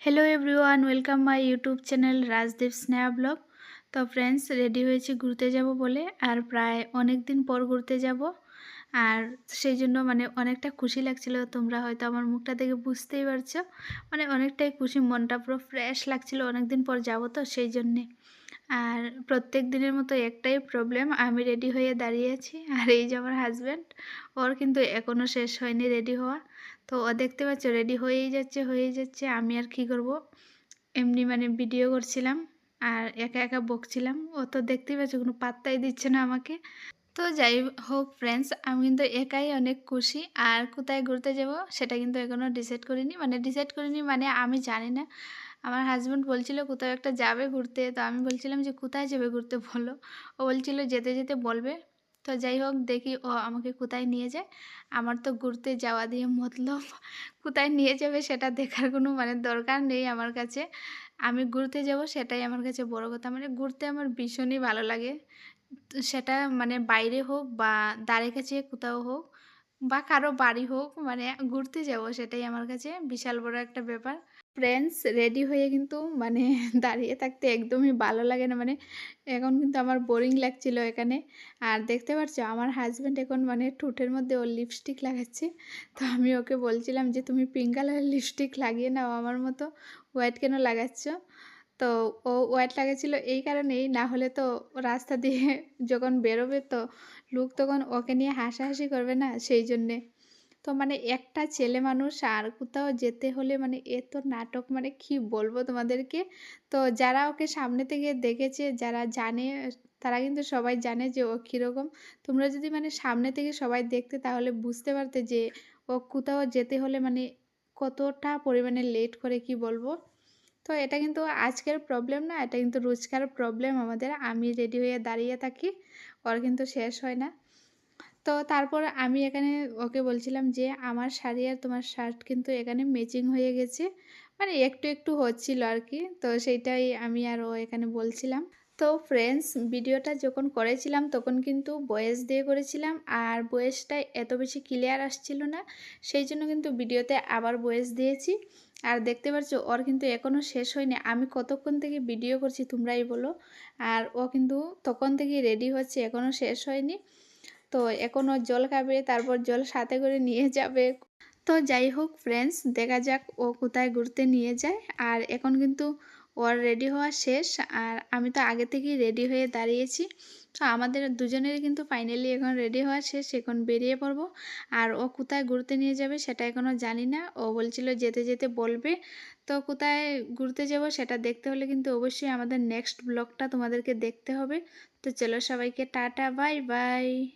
Hello everyone, welcome my YouTube channel Rajdeep Sneha blog. তো friends, ready হয়েছি ঘুরতে যাব বলে, আর প্রায় অনেক দিন পর ঘুরতে যাব। আর সেই জন্য অনেকটা খুশি লাগছিল। তোমরা হয়তো আমার মুখটা দেখে বুঝতেই পারছো, অনেকটাই খুশি, মনটা পুরো ফ্রেশ লাগছিল। অনেক দিন পর যাব তো সেই জন্যে। আর প্রত্যেক দিনের মতো একটাই প্রবলেম, আমি রেডি হয়ে দাঁড়িয়ে আছি, আর এই যে আমার হাজব্যান্ড, ওর কিন্তু এখনও শেষ হয়নি রেডি হওয়া। তো ও দেখতে পাচ্ছ রেডি হয়েই যাচ্ছে। আমি আর কি করব, এমনি ভিডিও করছিলাম আর একা একা বকছিলাম। ও তো দেখতেই পাচ্ছ কোনো পাত্তাই দিচ্ছে না আমাকে। তো যাই হোক ফ্রেন্ডস, আমি কিন্তু একাই অনেক খুশি। আর কোথায় ঘুরতে যাব সেটা কিন্তু এখনও ডিসাইড করিনি আমি জানি না। আমার হাজব্যান্ড বলছিল কোথাও একটা যাবে ঘুরতে, তো আমি বলছিলাম যে কোথায় যাবে ঘুরতে বলো। ও বলছিল যেতে যেতে বলবে। তো যাই হোক, দেখি ও আমাকে কোথায় নিয়ে যায়। আমার তো ঘুরতে যাওয়া দিয়ে মতলব, কোথায় নিয়ে যাবে সেটা দেখার কোনো দরকার নেই আমার কাছে। আমি ঘুরতে যাব সেটাই আমার কাছে বড় কথা। ঘুরতে আমার ভীষণই ভালো লাগে। তো সেটা বাইরে হোক বা ধারে কাছে কোথাও হোক বা কারো বাড়ি হোক, ঘুরতে যাব সেটাই আমার কাছে বিশাল বড় একটা ব্যাপার। ফ্রেন্ডস, রেডি হয়ে কিন্তু দাঁড়িয়ে থাকতে একদমই ভালো লাগে না। এখন কিন্তু আমার বোরিং লাগছিল এখানে। আর দেখতে পাচ্ছ আমার হাজব্যান্ড এখন ঠোঁটের মধ্যে ওর লিপস্টিক লাগাচ্ছে। তো আমি ওকে বলছিলাম যে তুমি পিঙ্ক কালারের লিপস্টিক লাগিয়ে নাও, আমার মতো হোয়াইট কেন লাগাচ্ছ। তো ও হোয়াইট লাগাচ্ছিল এই কারণেই, না হলে তো রাস্তা দিয়ে যখন বেরোবে তো লোক তখন ওকে নিয়ে হাসাহাসি করবে না, সেই জন্যে। তো একটা ছেলে মানুষ আর কোথাও যেতে হলে এত নাটক, কি বলবো তোমাদেরকে। তো যারা ওকে সামনে থেকে দেখেছে, যারা জানে, তারা কিন্তু সবাই জানে যে ও কীরকম। তোমরা যদি সামনে থেকে সবাই দেখতে তাহলে বুঝতে পারতে যে ও কোথাও যেতে হলে কতটা পরিমাণে লেট করে, কি বলবো। তো এটা কিন্তু আজকের প্রবলেম না, এটা কিন্তু রোজকার প্রবলেম আমাদের। আমি রেডি হয়ে দাঁড়িয়ে থাকি, ওর কিন্তু শেষ হয় না। তো তারপর আমি এখানে ওকে বলছিলাম যে আমার শাড়ি আর তোমার শার্ট কিন্তু এখানে ম্যাচিং হয়ে গেছে, একটু একটু হচ্ছিল আর কি। তো সেইটাই আমি আর ও এখানে বলছিলাম। তো ফ্রেন্ডস, ভিডিওটা যখন করেছিলাম তখন কিন্তু ভয়েস দিয়ে করেছিলাম, আর ভয়েসটা এত বেশি ক্লিয়ার আসছিল না, সেই জন্য কিন্তু ভিডিওতে আবার ভয়েস দিয়েছি। আর দেখতে পাচ্ছ ওর কিন্তু এখনও শেষ হয়নি। আমি কতক্ষণ থেকে ভিডিও করছি তোমরাই বলো। আর ও কিন্তু তখন থেকেই রেডি হচ্ছে, এখনও শেষ হয়নি। তো এখন ও জল খাবে, তারপর জল সাথে করে নিয়ে যাবে। তো যাই হোক ফ্রেন্ডস, দেখা যাক ও কোথায় ঘুরতে নিয়ে যায়। আর এখন কিন্তু ওর রেডি হওয়া শেষ, আর আমি তো আগে থেকেই রেডি হয়ে দাঁড়িয়েছি। তো আমাদের দুজনেরই কিন্তু ফাইনালি এখন রেডি হওয়া শেষ, এখন বেরিয়ে পড়ব। আর ও কোথায় ঘুরতে নিয়ে যাবে সেটা এখনও জানি না, ও বলছিল যেতে যেতে বলবে। তো কোথায় ঘুরতে যাব সেটা দেখতে হলে কিন্তু অবশ্যই আমাদের নেক্সট ব্লগটা তোমাদেরকে দেখতে হবে। তো চলো সবাইকে টাটা, বাই বাই।